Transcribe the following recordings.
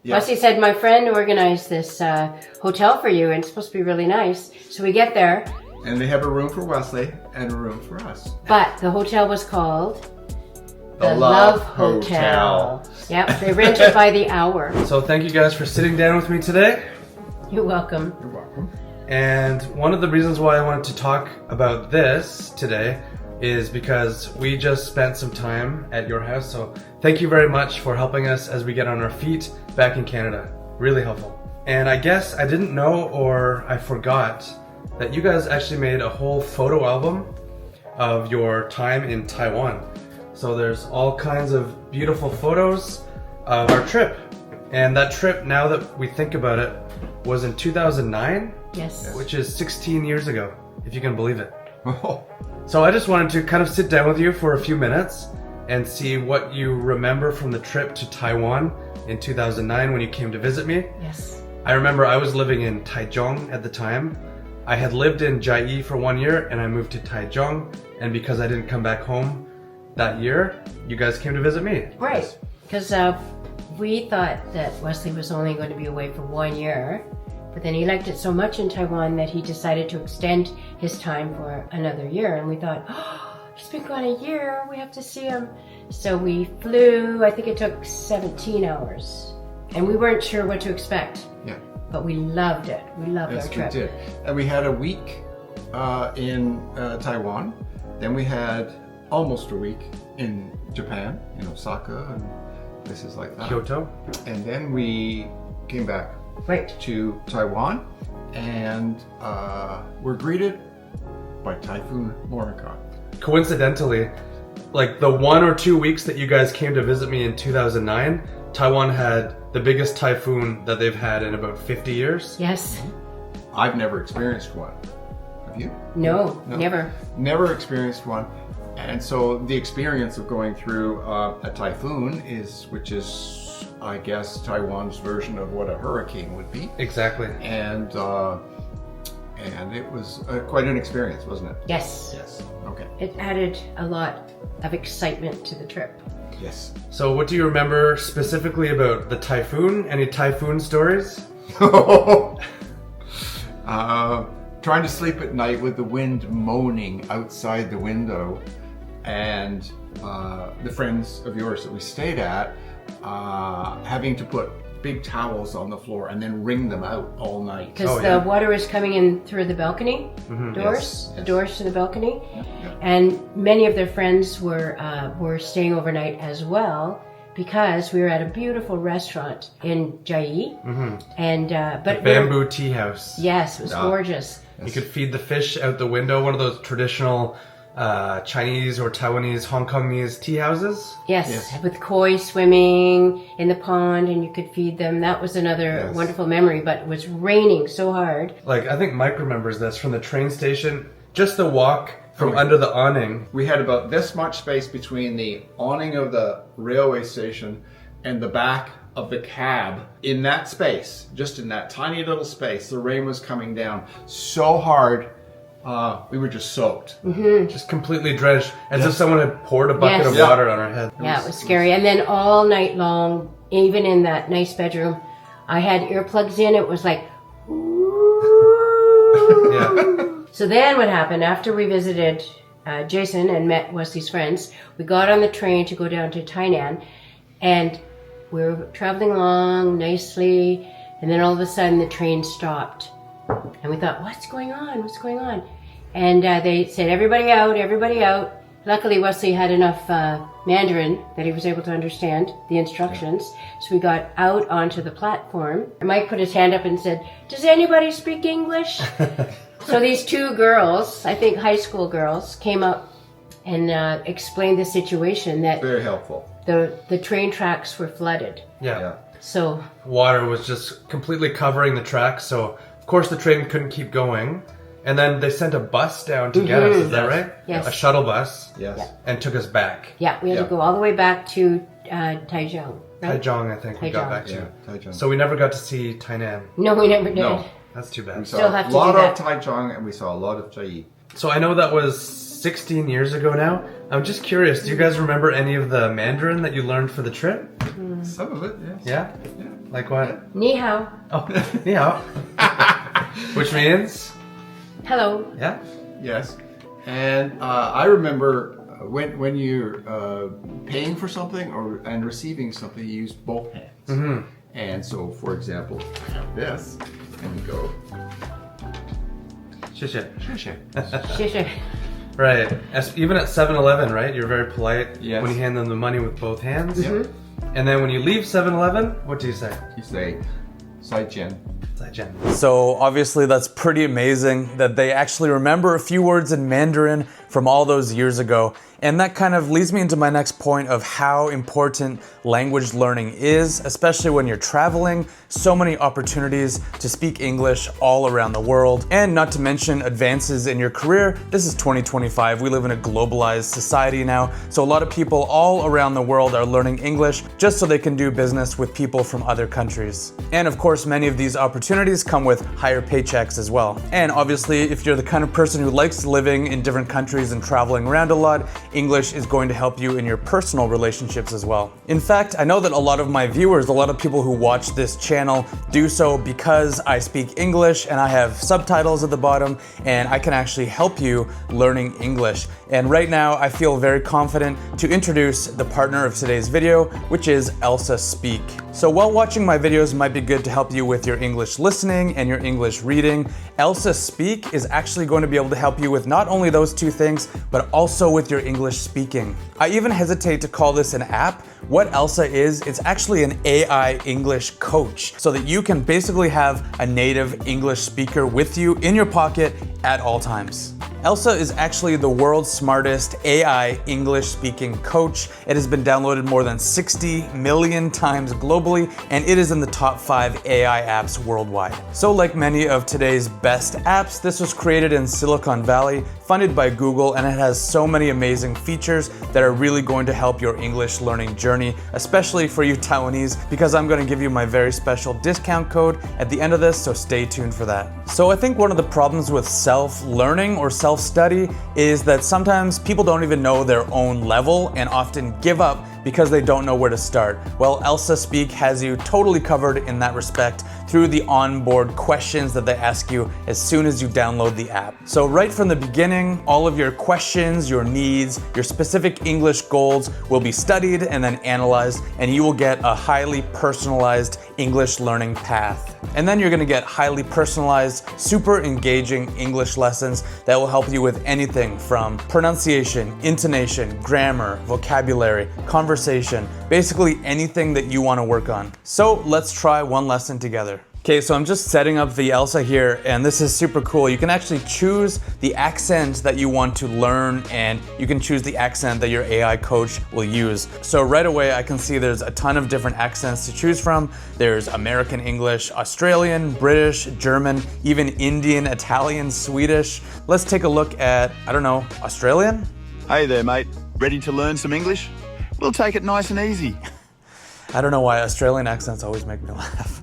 Yeah. Wesley said, my friend organized this hotel for you, and it's supposed to be really nice. So we get there. And they have a room for Wesley and a room for us. But the hotel was called The Love Hotel. Yep, they rent it by the hour. So thank you guys for sitting down with me today. You're welcome. You're welcome. And one of the reasons why I wanted to talk about this today is because we just spent some time at your house. So thank you very much for helping us as we get on our feet back in Canada. Really helpful. And I guess I didn't know, or I forgot, that you guys actually made a whole photo album of your time in Taiwan. So there's all kinds of beautiful photos of our trip. And that trip, now that we think about it, was in 2009? Yes. Which is 16 years ago, if you can believe it. Oh. So I just wanted to kind of sit down with you for a few minutes and see what you remember from the trip to Taiwan in 2009 when you came to visit me. Yes. I remember I was living in Taichung at the time. I had lived in Chiayi for 1 year and I moved to Taichung, and because I didn't come back home that year, you guys came to visit me. Right. Because we thought that Wesley was only going to be away for 1 year, but then he liked it so much in Taiwan that he decided to extend his time for another year. And we thought, oh, he's been gone a year, we have to see him. So we flew, I think it took 17 hours. And we weren't sure what to expect. Yeah. But we loved it. We loved our trip. Yes, we did. And we had a week in Taiwan. Then we had almost a week in Japan, in Osaka and places like that. Kyoto. And then we came back to Taiwan and were greeted by Typhoon Morakot. Coincidentally, like the 1 or 2 weeks that you guys came to visit me in 2009, Taiwan had the biggest typhoon that they've had in about 50 years. Yes. I've never experienced one. Have you? No, never. Never experienced one. And so the experience of going through a typhoon which is, I guess, Taiwan's version of what a hurricane would be. Exactly. And it was quite an experience, wasn't it? Yes. Yes. Okay. It added a lot of excitement to the trip. Yes. So what do you remember specifically about the typhoon? Any typhoon stories? Trying to sleep at night with the wind moaning outside the window, and the friends of yours that we stayed at having to put big towels on the floor and then wring them out all night. Because the water was coming in through the balcony doors, the doors to the balcony. And many of their friends were staying overnight as well, because we were at a beautiful restaurant in Chiayi. And but bamboo tea house. Yes, it was gorgeous. You could feed the fish out the window, one of those traditional Chinese or Taiwanese, Hong Kongese tea houses. Yes, with koi swimming in the pond, and you could feed them. That was another wonderful memory, but it was raining so hard. Like, I think Mike remembers this from the train station, just the walk from under the awning. We had about this much space between the awning of the railway station and the back of the cab. In that space, just in that tiny little space, the rain was coming down so hard, we were just soaked. Just completely drenched, as if someone had poured a bucket of water on our head. Yeah, it was scary. And then all night long, even in that nice bedroom, I had earplugs in. It was like, Yeah. So then what happened, after we visited Jason and met Wesley's friends, we got on the train to go down to Tainan, and we were traveling along nicely, and then all of a sudden the train stopped. And we thought, what's going on? What's going on? And they said, everybody out, everybody out. Luckily, Wesley had enough Mandarin that he was able to understand the instructions. So we got out onto the platform. Mike put his hand up and said, does anybody speak English? So these two girls, I think high school girls, came up and explained the situation, that Very helpful. the train tracks were flooded. Yeah. So Water was just completely covering the tracks, so of course the train couldn't keep going. And then they sent a bus down to get us, is that right? Yes. A shuttle bus. Yes. And took us back. yeah, we had to go all the way back to Taichung. Right? Taichung, I think we got Taichung. back to. Yeah, Taichung. So we never got to see Tainan. No, we never did. No. That's too We bad. saw Still have to a lot do that. of Taichung and we saw a lot of Chiayi. So I know that was 16 years ago now. I'm just curious, do you guys remember any of the Mandarin that you learned for the trip? Some of it, yes. Yeah? Like what? Ni hao. Oh, ni hao. Which means? Hello. Yeah? Yes. And I remember when you're paying for something and receiving something, you use both hands. And so, for example, I have this, and we go, 谢谢. 谢谢. 谢谢. Right. Even at 7-Eleven, right? You're very polite Yes. when you hand them the money with both hands. And then when you leave 7-Eleven, what do you say? You say, 再见. 再见. So obviously that's pretty amazing that they actually remember a few words in Mandarin from all those years ago. And that kind of leads me into my next point of how important language learning is, especially when you're traveling. So many opportunities to speak English all around the world. And not to mention advances in your career. This is 2025. We live in a globalized society now. So a lot of people all around the world are learning English just so they can do business with people from other countries. And of course, many of these opportunities come with higher paychecks as well. And obviously, if you're the kind of person who likes living in different countries and traveling around a lot, English is going to help you in your personal relationships as well. In fact, I know that a lot of my viewers, a lot of people who watch this channel do so because I speak English and I have subtitles at the bottom and I can actually help you learning English. And right now I feel very confident to introduce the partner of today's video, which is Elsa Speak. So while watching my videos might be good to help you with your English listening and your English reading, Elsa Speak is actually going to be able to help you with not only those two things, but also with your English speaking. I even hesitate to call this an app. What Elsa is, it's actually an AI English coach so that you can basically have a native English speaker with you in your pocket at all times. Elsa is actually the world's smartest AI English speaking coach. It has been downloaded more than 60 million times globally, and it is in the top 5 AI apps worldwide. So like many of today's best apps, this was created in Silicon Valley, funded by Google, and it has so many amazing features that are really going to help your English learning journey, especially for you Taiwanese, because I'm going to give you my very special discount code at the end of this, so stay tuned for that. So I think one of the problems with self-learning or self-study is that sometimes people don't even know their own level and often give up because they don't know where to start. Well, Elsa Speak has you totally covered in that respect through the onboard questions that they ask you as soon as you download the app. So right from the beginning, all of your questions, your needs, your specific English goals will be studied and then analyzed, and you will get a highly personalized English learning path. And then you're gonna get highly personalized, super engaging English lessons that will help you with anything from pronunciation, intonation, grammar, vocabulary, conversation, basically anything that you wanna work on. So let's try one lesson together. Okay, so I'm just setting up the Elsa here, and this is super cool. You can actually choose the accent that you want to learn, and you can choose the accent that your AI coach will use. So right away, I can see there's a ton of different accents to choose from. There's American English, Australian, British, German, even Indian, Italian, Swedish. Let's take a look at, I don't know, Australian? Hey there, mate. Ready to learn some English? We'll take it nice and easy. I don't know why Australian accents always make me laugh.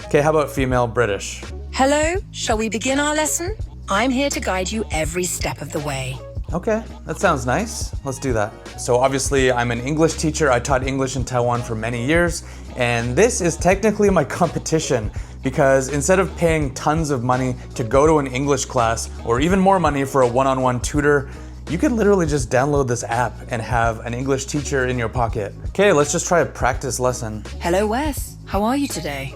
Okay, how about female British? Hello, shall we begin our lesson? I'm here to guide you every step of the way. Okay, that sounds nice. Let's do that. So obviously I'm an English teacher. I taught English in Taiwan for many years, and this is technically my competition because instead of paying tons of money to go to an English class or even more money for a one-on-one tutor, you could literally just download this app and have an English teacher in your pocket. Okay, let's just try a practice lesson. Hello, Wes. How are you today?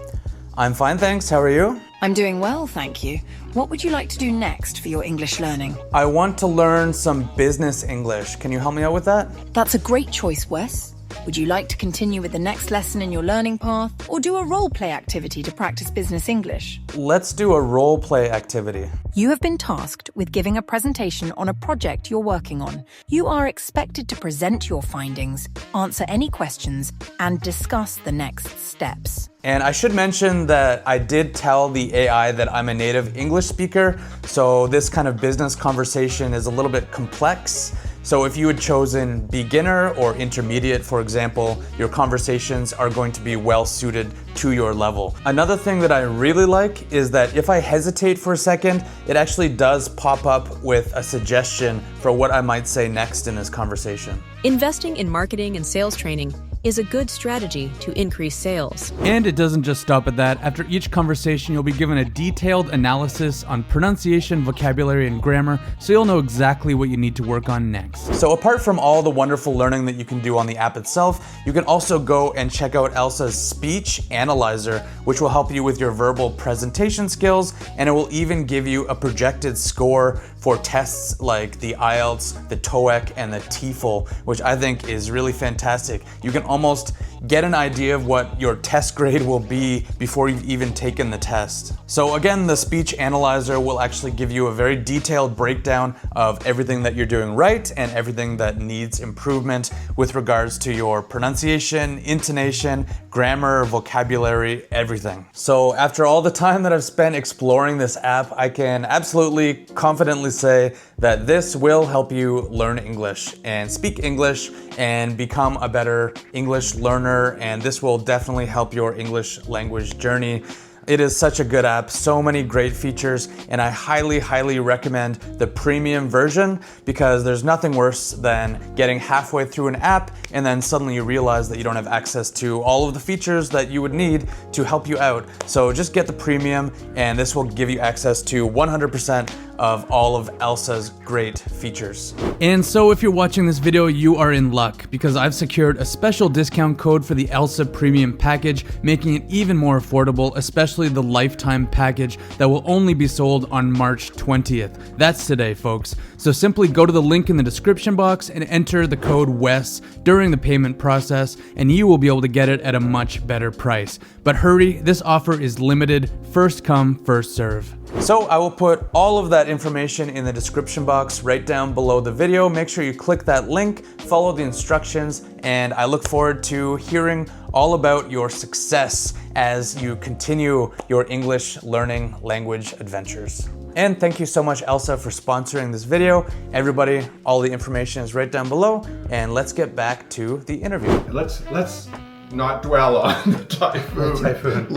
I'm fine, thanks. How are you? I'm doing well, thank you. What would you like to do next for your English learning? I want to learn some business English. Can you help me out with that? That's a great choice, Wes. Would you like to continue with the next lesson in your learning path, or do a role-play activity to practice business English? Let's do a role play activity. You have been tasked with giving a presentation on a project you're working on. You are expected to present your findings, answer any questions, and discuss the next steps. And I should mention that I did tell the AI that I'm a native English speaker, so this kind of business conversation is a little bit complex. So if you had chosen beginner or intermediate, for example, your conversations are going to be well suited to your level. Another thing that I really like is that if I hesitate for a second, it actually does pop up with a suggestion for what I might say next in this conversation. Investing in marketing and sales training is a good strategy to increase sales. And it doesn't just stop at that. After each conversation, you'll be given a detailed analysis on pronunciation, vocabulary, and grammar, so you'll know exactly what you need to work on next. So apart from all the wonderful learning that you can do on the app itself, you can also go and check out Elsa's speech analyzer, which will help you with your verbal presentation skills, and it will even give you a projected score for tests like the IELTS, the TOEIC, and the TOEFL, which I think is really fantastic. You can almost get an idea of what your test grade will be before you've even taken the test. So again, the speech analyzer will actually give you a very detailed breakdown of everything that you're doing right and everything that needs improvement with regards to your pronunciation, intonation, grammar, vocabulary, everything. So after all the time that I've spent exploring this app, I can absolutely confidently say that this will help you learn English and speak English and become a better English learner, and this will definitely help your English language journey. It is such a good app, so many great features, and I highly recommend the premium version because there's nothing worse than getting halfway through an app and then suddenly you realize that you don't have access to all of the features that you would need to help you out. So just get the premium and this will give you access to 100% of all of Elsa's great features. And so if you're watching this video, you are in luck because I've secured a special discount code for the Elsa Premium package, making it even more affordable, especially the lifetime package that will only be sold on March 20th. That's today, folks. So simply go to the link in the description box and enter the code WES during the payment process, and you will be able to get it at a much better price. But hurry, this offer is limited, first come, first serve. So I will put all of that information in the description box right down below the video. Make sure you click that link, follow the instructions, and I look forward to hearing all about your success as you continue your English learning language adventures. And thank you so much, Elsa, for sponsoring this video. Everybody, all the information is right down below, and let's get back to the interview. Let's not dwell on the typhoon.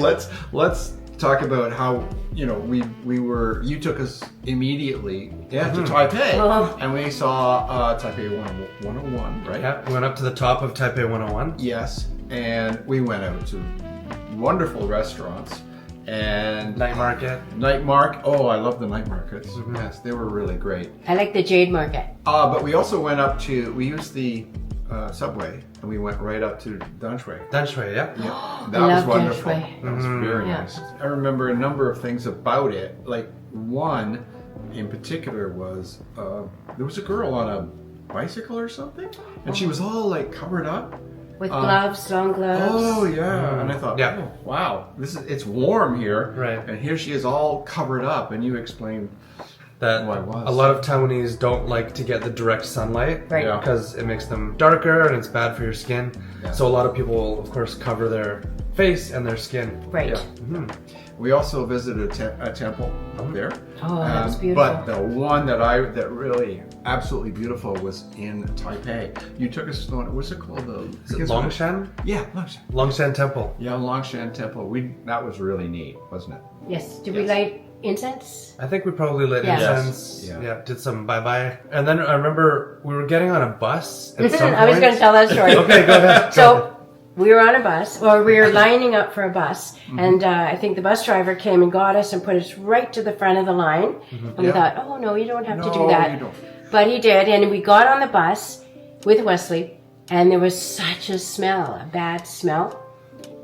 Let's talk about how, you know, you took us immediately to Taipei, and we saw Taipei 101, right? Yeah, we went up to the top of Taipei 101. Yes, and we went out to wonderful restaurants and Night market. Oh, I love the night markets. Yes, they were really great. I like the Jade Market. But we also went up to, we used the subway, and we went right up to Danshui. Danshui, yeah. Yeah, that was wonderful. Danshui. That was very nice. I remember a number of things about it. Like one in particular was there was a girl on a bicycle or something, and she was all like covered up with gloves, long gloves. Oh yeah, and I thought, oh, wow, it's warm here, right? And here she is all covered up, and you explained that a lot of Taiwanese don't like to get the direct sunlight, right? Because it makes them darker and it's bad for your skin. Yeah. So a lot of people, of course, cover their face and their skin. Right. Yeah. We also visited a temple up there. Oh, that's beautiful. But the one that really absolutely beautiful was in Taipei. You took us to, what's it called? Longshan? Yeah, Longshan. Longshan Temple. Yeah, Longshan Temple. That was really neat, wasn't it? Yes. Did we light incense? I think we probably lit incense. Yeah, did some bye-bye. And then I remember we were getting on a bus at some point. I was going to tell that story. Okay, go ahead. So we were on a bus, or we were lining up for a bus, and I think the bus driver came and got us and put us right to the front of the line. And we thought, oh no, you don't have to do that. You don't. But he did, and we got on the bus with Wesley, and there was such a smell, a bad smell.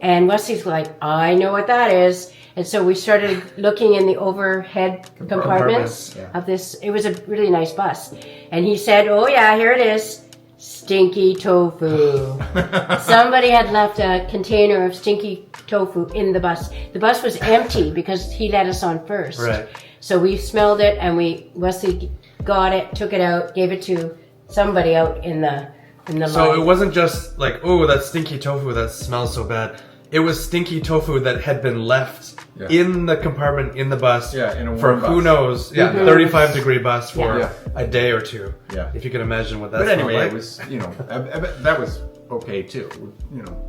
And Wesley's like, I know what that is. And so we started looking in the overhead compartments of this. It was a really nice bus. And he said, oh yeah, here it is. Stinky tofu. Somebody had left a container of stinky tofu in the bus. The bus was empty because he let us on first. Right. So we smelled it, and Wesley got it, took it out, gave it to somebody out in the line. So it wasn't just like, oh, that stinky tofu that smells so bad. It was stinky tofu that had been left in the compartment in the bus in a for warm who bus. knows, 35-degree bus for a day or two. Yeah, if you can imagine what that. But anyway, it was that was okay too.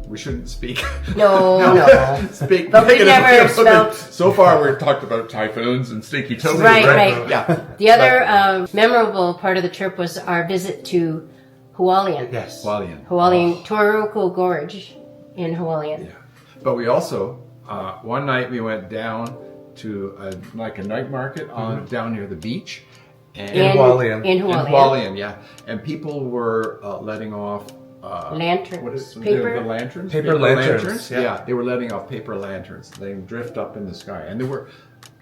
We shouldn't speak. No. Speak. But we never smelled. So far, we've talked about typhoons and stinky tofu. Right. Yeah. The other memorable part of the trip was our visit to Hualien. Yes. Hualien. Hualien, Taroko Gorge in Hualien. Yeah. But we also, one night we went down to a night market down near the beach. And In Hualien. In in Hualien. Hualien, yeah. And people were letting off Lanterns. What is Paper? the lanterns? Paper lanterns, yeah. They were letting off paper lanterns. They drift up in the sky, and there were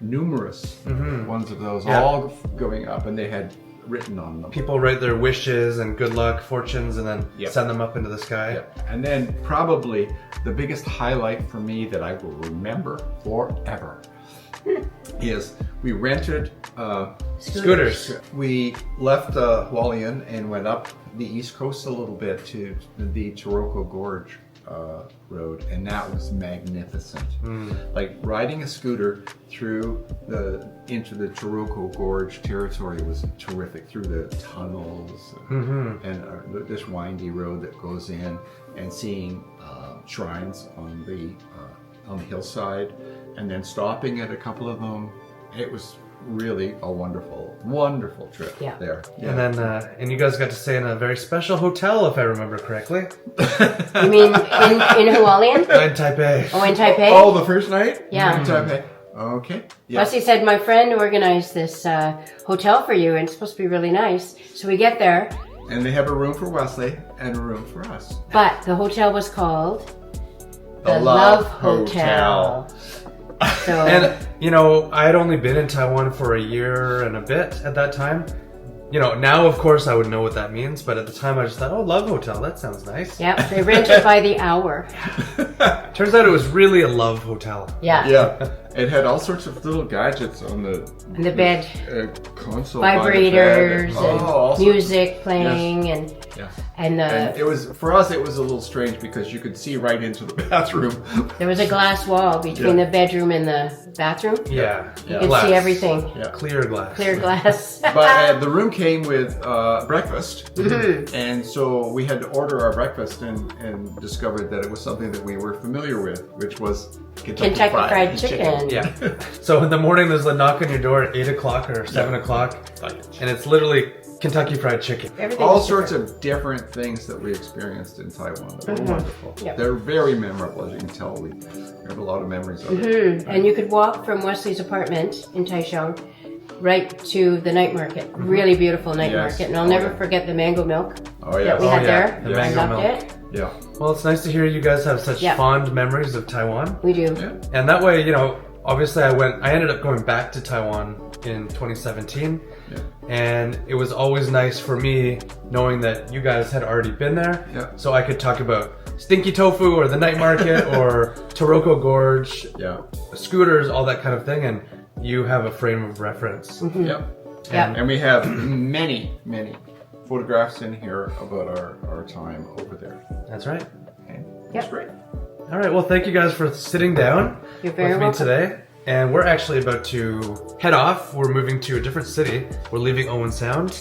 numerous ones of those all going up, and they had written on them. People write their wishes and good luck, fortunes, and then Yep. send them up into the sky. Yep. And then probably the biggest highlight for me that I will remember forever is we rented Scooters. We left Hualien and went up the east coast a little bit to the Taroko Gorge road, and that was magnificent. Like riding a scooter into the Taroko Gorge territory was terrific, through the tunnels and this windy road that goes in, and seeing shrines on the hillside, and then stopping at a couple of them. It was really a wonderful trip there. And then, and you guys got to stay in a very special hotel, if I remember correctly. You mean in Hualien? In Taipei. Oh, in Taipei? Oh, the first night? Yeah. In Taipei. Okay. Yeah. Wesley said, my friend organized this hotel for you, and it's supposed to be really nice. So we get there, And they have a room for Wesley and a room for us. but the hotel was called The Love Hotel. So, And, you know, I had only been in Taiwan for a year and a bit at that time. You know, now, of course, I would know what that means, but at the time I just thought, oh, Love Hotel, that sounds nice. yeah, they rent it by the hour. Turns out it was really a love hotel. Yeah. Yeah. It had all sorts of little gadgets on the bed. Console. by the Vibrators bed. and all sorts. music playing Yeah. and it was, for us, it was a little strange because you could see right into the bathroom. there was a glass wall between Yeah. the bedroom and the bathroom. Yeah. You could see everything. Yeah. Clear glass. Clear glass. But the room came with breakfast, and so we had to order our breakfast and discovered that it was something that we were familiar with, which was Kentucky Fried Chicken. Yeah. So in the morning, there's a knock on your door at 8 o'clock or 7 o'clock, and it's literally Kentucky Fried Chicken. Everything All was sorts different. of different things that we experienced in Taiwan that were wonderful. Yep. They're very memorable, as you can tell. We have a lot of memories of it. And you could walk from Wesley's apartment in Taichung right to the night market. Really beautiful night Yes. market. And I'll Oh, never yeah. forget the mango milk Oh, yeah. that we had yeah. there. The I mango loved milk. it. Yeah. Well, it's nice to hear you guys have such Yeah. fond memories of Taiwan. We do. Yeah. And that way, you know, obviously I ended up going back to Taiwan in 2017. Yeah. And it was always nice for me knowing that you guys had already been there. Yeah. So I could talk about stinky tofu or the night market or Taroko Gorge, Yeah. scooters, all that kind of thing. And you have a frame of reference. Yep. Yeah. And we have many photographs in here about our time over there. That's right. Okay. Yep. That's great. All right. Well, thank you guys for sitting down You're very with me welcome. today. And we're actually about to head off. We're moving to a different city. We're leaving Owen Sound.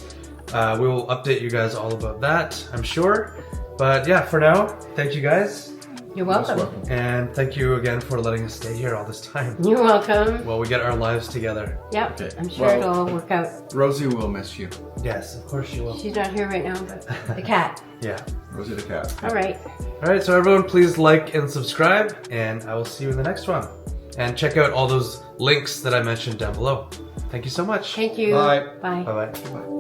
We will update you guys all about that, I'm sure. But yeah, for now, thank you guys. You're Most welcome. welcome. And thank you again for letting us stay here all this time You're welcome. while we get our lives together. Yep. Okay. I'm sure Well- it'll all work out. Rosie will miss you. Yes, of course you will. She's not here right now, but the cat. Yeah. Oh. Rosie the cat. All right. All right, so everyone, please like and subscribe, and I will see you in the next one. And check out all those links that I mentioned down below. Thank you so much. Thank you. Bye. Bye. Bye-bye. Bye.